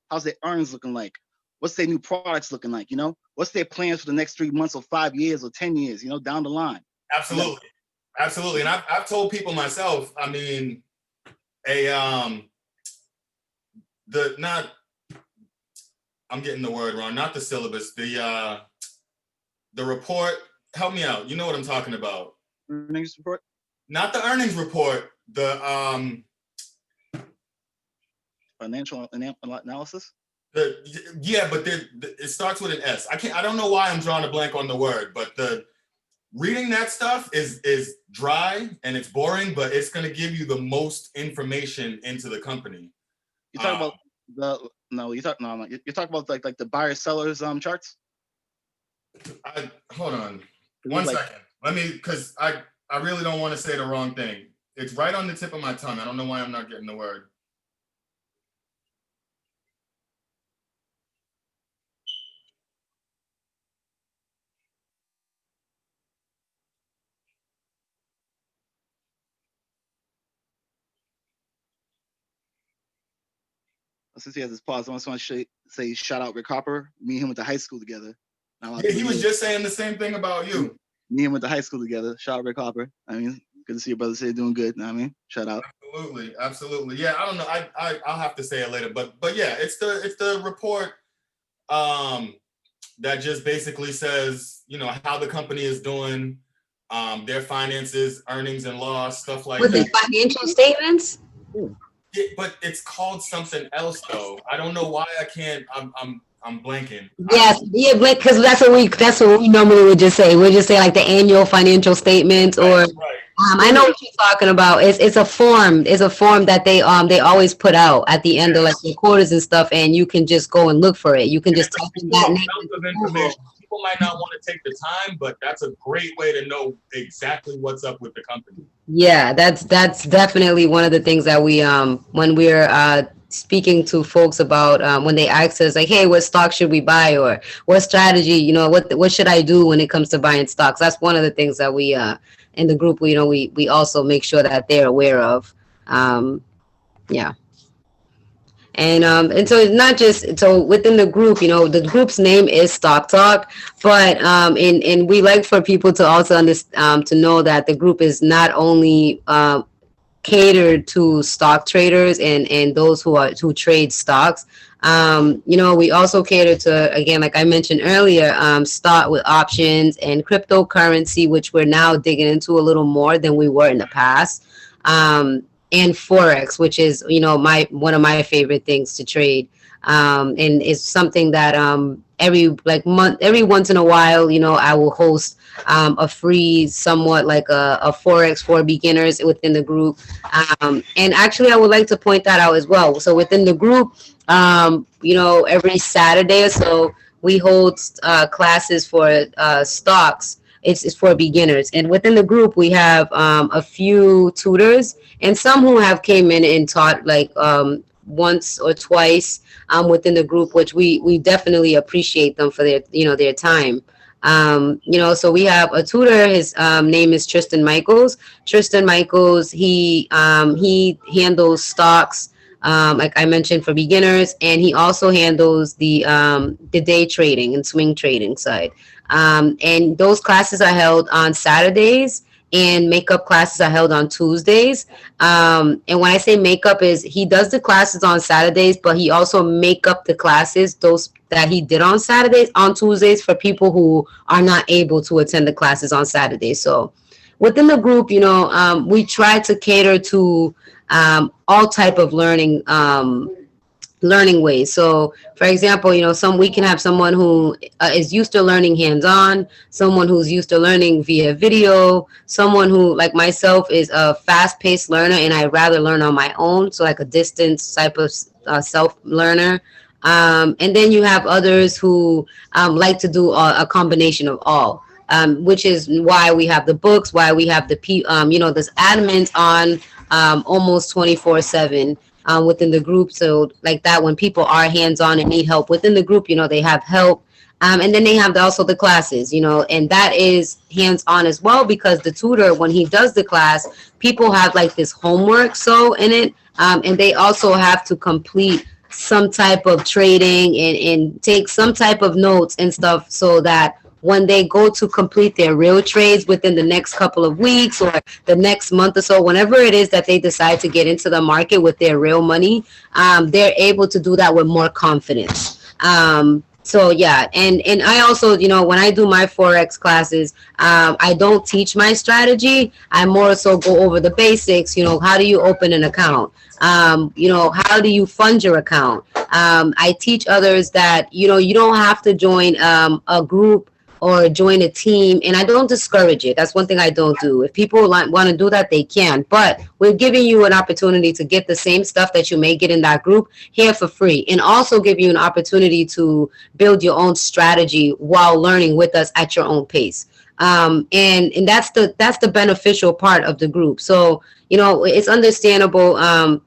How's their earnings looking like? What's their new products looking like? What's their plans for the next 3 months or 5 years or 10 years? Down the line. Absolutely, absolutely. And I've told people myself. I mean, I'm getting the word wrong. Not the syllabus. The report. Help me out. You know what I'm talking about. Earnings report. Not the earnings report. The financial analysis. But it starts with an S. I don't know why I'm drawing a blank on the word, but reading that stuff is dry and it's boring, but it's going to give you the most information into the company. You talk about you're talking about like the buyer sellers charts. Hold on one second. Let me, because I really don't want to say the wrong thing. It's right on the tip of my tongue. I don't know why I'm not getting the word. since he has his pause, I just want to say shout out Rick Harper. Me and him went to high school together. Yeah, he was just saying the same thing about you. Me and him went to high school together. Shout out Rick Harper. I mean, good to see your brothers here doing good. You know what I mean, shout out. Absolutely. Yeah, I don't know. I'll have to say it later, but yeah, it's the report that just basically says, you know, how the company is doing, their finances, earnings and loss, stuff like With that. the financial statements? Yeah, but it's called something else though. I don't know why I can't. I'm blanking. Yes, yeah, because that's what we normally would just say. We'll just say like the annual financial statements, or Right. I know what you're talking about. It's a form. It's a form that they always put out at the end of like the quarters and stuff, and you can just go and look for it. You can just type in that name. Of information. People might not want to take the time, but that's a great way to know exactly what's up with the company. Yeah, that's definitely one of the things that we when we're speaking to folks about when they ask us like, hey, what stock should we buy, or what strategy, you know, what should I do when it comes to buying stocks? That's one of the things that we in the group, you know, we also make sure that they're aware of. Yeah. And so it's not just so within the group, you know, the group's name is Stock Talk, but and we like for people to also understand to know that the group is not only catered to stock traders and those who trade stocks. You know, we also cater to, again, like I mentioned earlier, stock with options and cryptocurrency, which we're now digging into a little more than we were in the past. And Forex, which is, you know, one of my favorite things to trade. And it's something that every once in a while, you know, I will host a free, somewhat like a Forex for beginners within the group. And actually, I would like to point that out as well. So within the group, you know, every Saturday or so, we hold classes for stocks. It's for beginners, and within the group we have a few tutors and some who have came in and taught like once or twice within the group, which we definitely appreciate them for their, you know, their time. You know, so we have a tutor. His name is Tristan Michaels. Tristan Michaels, he handles stocks, like I mentioned, for beginners, and he also handles the day trading and swing trading side. And those classes are held on Saturdays, and makeup classes are held on Tuesdays. And when I say makeup, is he does the classes on Saturdays, but he also make up the classes, those that he did on Saturdays, on Tuesdays for people who are not able to attend the classes on Saturdays. So within the group, you know, we try to cater to all type of learning ways. So for example, you know, we can have someone who is used to learning hands-on, someone who's used to learning via video, someone who, like myself, is a fast-paced learner and I rather learn on my own, so like a distance type of self-learner. And then you have others who like to do a combination of all, which is why we have the books, why we have the you know, there's admins on almost 24/7 within the group. So like that, when people are hands-on and need help within the group, you know, they have help. And then they have also the classes, you know, and that is hands-on as well, because the tutor, when he does the class, people have like this homework so in it, and they also have to complete some type of trading and take some type of notes and stuff, so that when they go to complete their real trades within the next couple of weeks or the next month or so, whenever it is that they decide to get into the market with their real money, they're able to do that with more confidence. So yeah, and I also, you know, when I do my Forex classes, I don't teach my strategy. I more so go over the basics. You know, how do you open an account? You know, how do you fund your account? I teach others that, you know, you don't have to join a group or join a team, and I don't discourage it. That's one thing I don't do. If people want to do that, they can, but we're giving you an opportunity to get the same stuff that you may get in that group here for free, and also give you an opportunity to build your own strategy while learning with us at your own pace. And that's the beneficial part of the group. So, you know, it's understandable,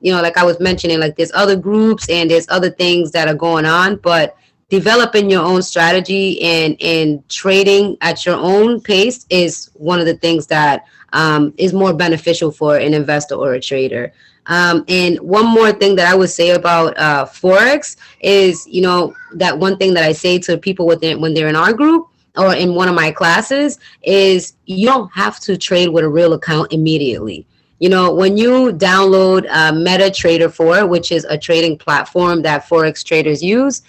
you know, like I was mentioning, like there's other groups and there's other things that are going on, but developing your own strategy and trading at your own pace is one of the things that is more beneficial for an investor or a trader. And one more thing that I would say about Forex is, you know, that one thing that I say to people within when they're in our group or in one of my classes is you don't have to trade with a real account immediately. You know, when you download MetaTrader 4, which is a trading platform that Forex traders use,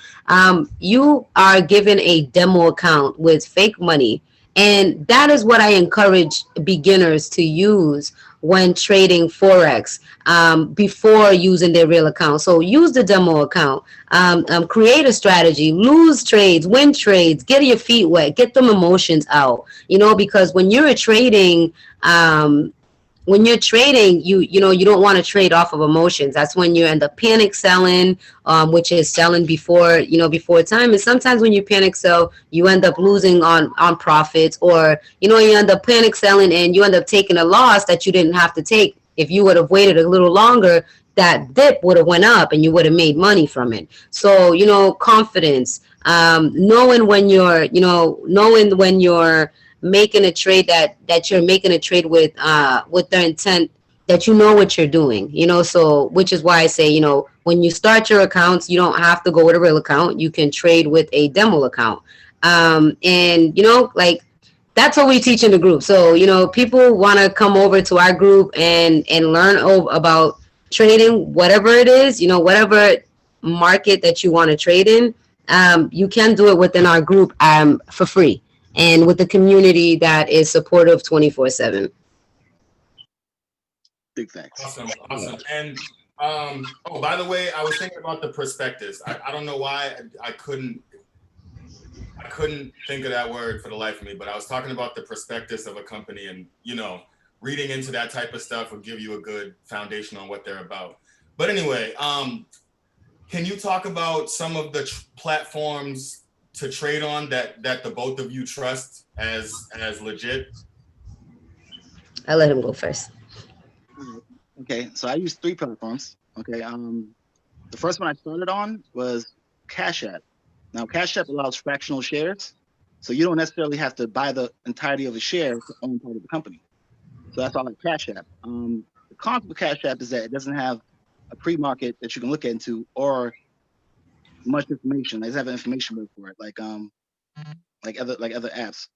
you are given a demo account with fake money. And that is what I encourage beginners to use when trading Forex before using their real account. So use the demo account, create a strategy, lose trades, win trades, get your feet wet, get them emotions out, you know, because when you're trading, you know, you don't want to trade off of emotions. That's when you end up panic selling, which is selling before, you know, before time. And sometimes when you panic sell, you end up losing on profits, or, you know, you end up panic selling and you end up taking a loss that you didn't have to take. If you would have waited a little longer, that dip would have went up and you would have made money from it. So, you know, confidence, knowing when you're, you know, knowing when you're making a trade that you're making a trade with the intent that you know what you're doing, you know. So which is why I say, you know, when you start your accounts, you don't have to go with a real account. You can trade with a demo account. And you know, like, that's what we teach in the group. So, you know, people want to come over to our group and learn about trading, whatever it is, you know, whatever market that you want to trade in. You can do it within our group for free, and with the community that is supportive 24/7. Big facts. Awesome, awesome. And oh, by the way, I was thinking about the prospectus. I don't know why I couldn't think of that word for the life of me, but I was talking about the prospectus of a company, and, you know, reading into that type of stuff will give you a good foundation on what they're about. But anyway, can you talk about some of the platforms to trade on that the both of you trust as legit? I'll let him go first. Okay, so I use 3 platforms. Okay, the first one I started on was Cash App. Now, Cash App allows fractional shares, so you don't necessarily have to buy the entirety of a share to own part of the company. So that's why I like Cash App. The con with Cash App is that it doesn't have a pre-market that you can look into or much information. They have an information word for it, like other apps.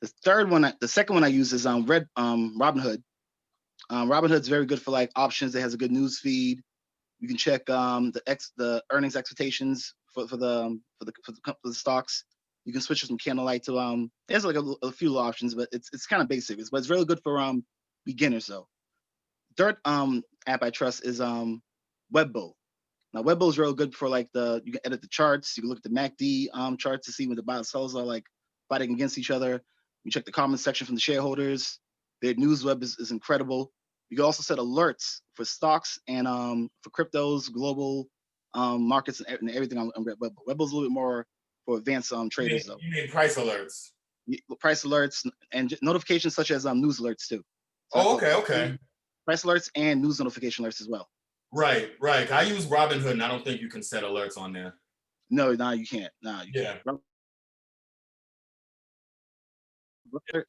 The second one I use is Robinhood. Robinhood's very good for like options. It has a good news feed. You can check the earnings expectations for the stocks. You can switch from candlelight to it has like a few options, but it's kind of basic. But it's really good for beginners though. Third app I trust is Webbo. Now Webbo is real good for like you can edit the charts. You can look at the MACD charts to see when the buy and sells are like fighting against each other. You check the comment section from the shareholders. Their news web is incredible. You can also set alerts for stocks and for cryptos, global markets, and everything on Webbo. Webbo's a little bit more for advanced traders though. You mean price alerts? Price alerts and notifications such as news alerts too. So Oh, okay. Price alerts and news notification alerts as well. Right. I use Robinhood, and I don't think you can set alerts on there. No, you can't. You can't.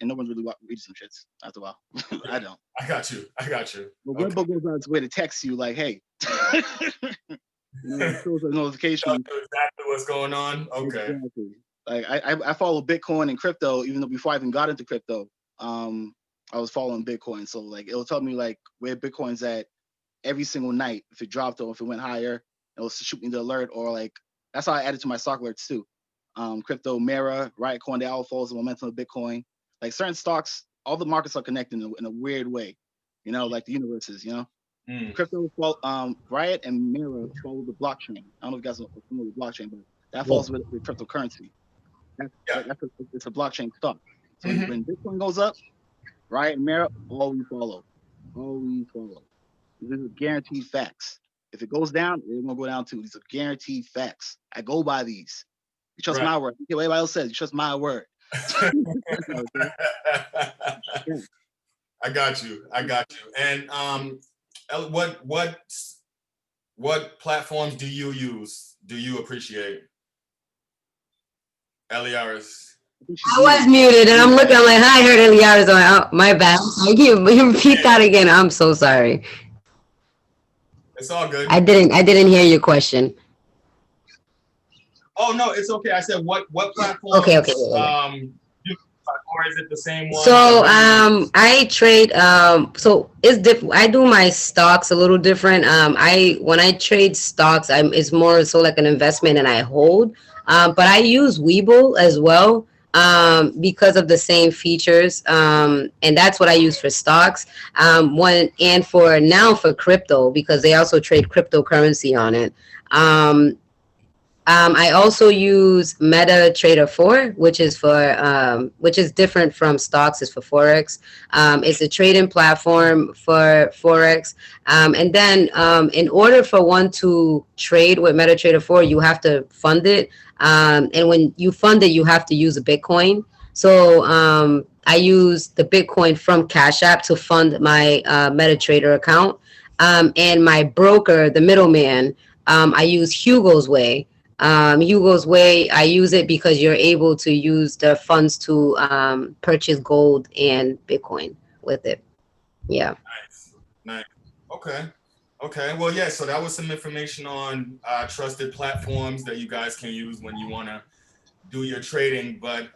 And no one really reads some shits after a while. I don't. I got you. But Webbo goes out its way to text you like, hey, it shows a notification. Exactly what's going on. Okay. Exactly. Like I follow Bitcoin and crypto, even though before I even got into crypto, I was following Bitcoin. So like it'll tell me like where Bitcoin's at every single night. If it dropped or if it went higher, it'll shoot me the alert. Or like that's how I added to my stock alerts too. Crypto, Mara, Riotcoin, they all follows the momentum of Bitcoin. Like certain stocks, all the markets are connected in a weird way, you know, like the universes, you know. Crypto, Riot and Mara follow the blockchain. I don't know if you guys are familiar with blockchain, but that falls with cryptocurrency. It's a blockchain stock. So when Bitcoin goes up, Riot and Mara, all we follow. These are guaranteed facts. If it goes down, it won't go down too. These are guaranteed facts. I go by these. You trust my word. What everybody else says, you trust my word. I got you. And what platforms do you use? Do you appreciate? Eliaris. I was muted and I'm looking, I'm like, hi, I heard Eliaris. I'm like, oh, my bad. Can you repeat that again? I'm so sorry. It's all good. I didn't hear your question. Oh no, it's okay. I said what platform? Okay. Or is it the same one? So I trade so it's different. I do my stocks a little different. When I trade stocks, it's more so like an investment and I hold. But I use Webull as well because of the same features. And that's what I use for stocks. For crypto, because they also trade cryptocurrency on it. I also use MetaTrader 4, which is different from stocks. It's for Forex. It's a trading platform for Forex. And then in order for one to trade with MetaTrader 4, you have to fund it. And when you fund it, you have to use a Bitcoin. So I use the Bitcoin from Cash App to fund my MetaTrader account. And my broker, the middleman, I use Hugo's Way. Hugo's Way, I use it because you're able to use the funds to purchase gold and Bitcoin with it. Yeah. Nice. Okay. Well, yeah. So that was some information on trusted platforms that you guys can use when you want to do your trading. But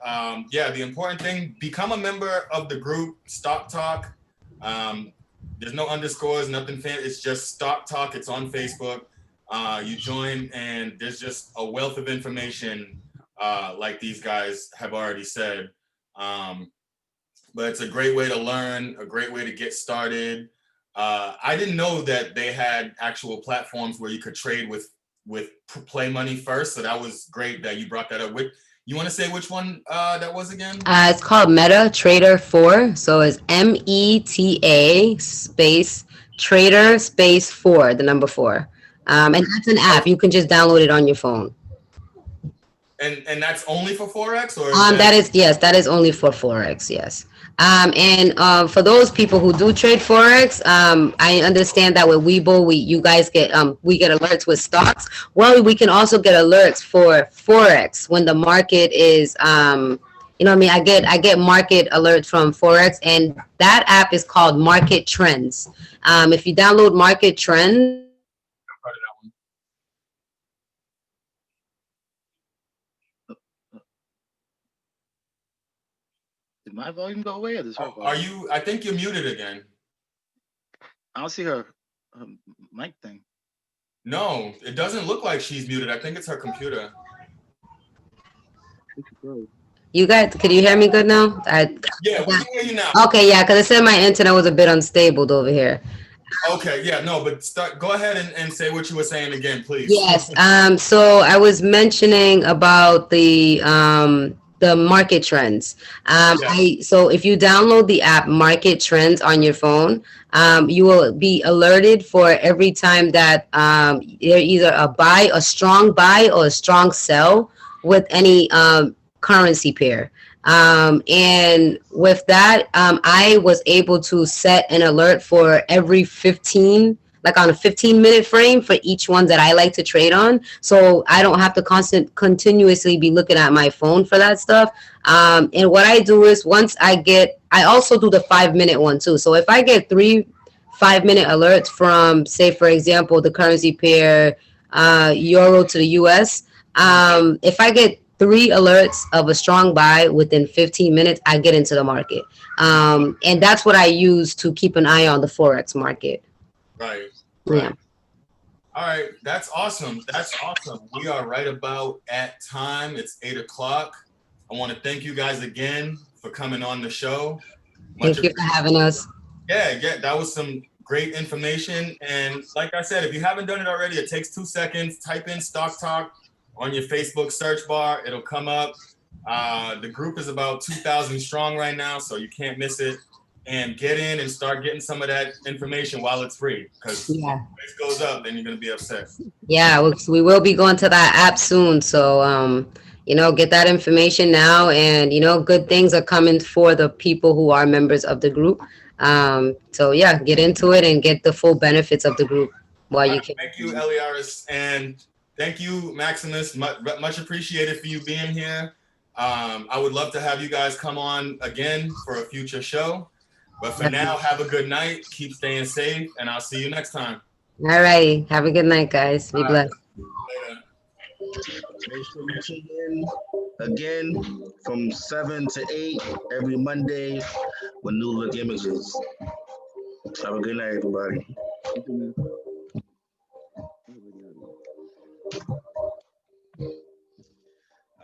yeah, the important thing: become a member of the group Stock Talk. There's no underscores, nothing fancy. It's just Stock Talk. It's on Facebook. You join and there's just a wealth of information like these guys have already said. But it's a great way to learn, a great way to get started. I didn't know that they had actual platforms where you could trade with Play Money first. So that was great that you brought that up. You want to say which one that was again? It's called MetaTrader 4. So it's META space Trader space 4, the number 4. And that's an app. You can just download it on your phone. And that's only for Forex, or that is only for Forex. Yes. And for those people who do trade Forex, I understand that with Webull, you guys get we get alerts with stocks. Well, we can also get alerts for Forex when the market is I get market alerts from Forex, and that app is called Market Trends. If you download Market Trends. Did my volume go away or does her Are you? I think you're muted again. I don't see her mic thing. No, it doesn't look like she's muted. I think it's her computer. You guys, can you hear me good now? Yeah, we can hear you now. Okay, yeah, because I said my internet was a bit unstable over here. Okay, yeah, no, but go ahead and say what you were saying again, please. Yes. So I was mentioning about the market trends. So if you download the app Market Trends on your phone, you will be alerted for every time that they're either a strong buy or a strong sell with any currency pair. And with that, I was able to set an alert for every 15, like on a 15-minute frame for each one that I like to trade on. So I don't have to continuously be looking at my phone for that stuff. And what I do is I also do the 5-minute one too. So if I get 3 5-minute alerts from, say, for example, the currency pair, Euro to the US, if I get 3 alerts of a strong buy within 15 minutes, I get into the market. And that's what I use to keep an eye on the Forex market. Right. Yeah. All right. That's awesome. We are right about at time. It's 8:00. I want to thank you guys again for coming on the show. Thank you for having us. Yeah, that was some great information. And like I said, if you haven't done it already, it takes 2 seconds. Type in Stock Talk on your Facebook search bar. It'll come up. The group is about 2,000 strong right now, so you can't miss it. And get in and start getting some of that information while it's free. Because if it goes up, then you're going to be upset. Yeah, we will be going to that app soon. So, get that information now. And, good things are coming for the people who are members of the group. So, yeah, get into it and get the full benefits of the group while you can. Thank you, Eliaris. And thank you, Maximus. Much appreciated for you being here. I would love to have you guys come on again for a future show. But for now, have a good night. Keep staying safe, and I'll see you next time. All righty. Have a good night, guys. Be All right. blessed. Later. Make sure you tune in again from 7 to 8 every Monday with New Look Images. Have a good night, everybody.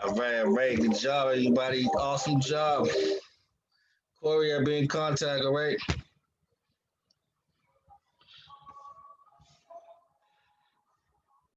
All right. Good job, everybody. Awesome job. Corey, I'll be in contact, all right?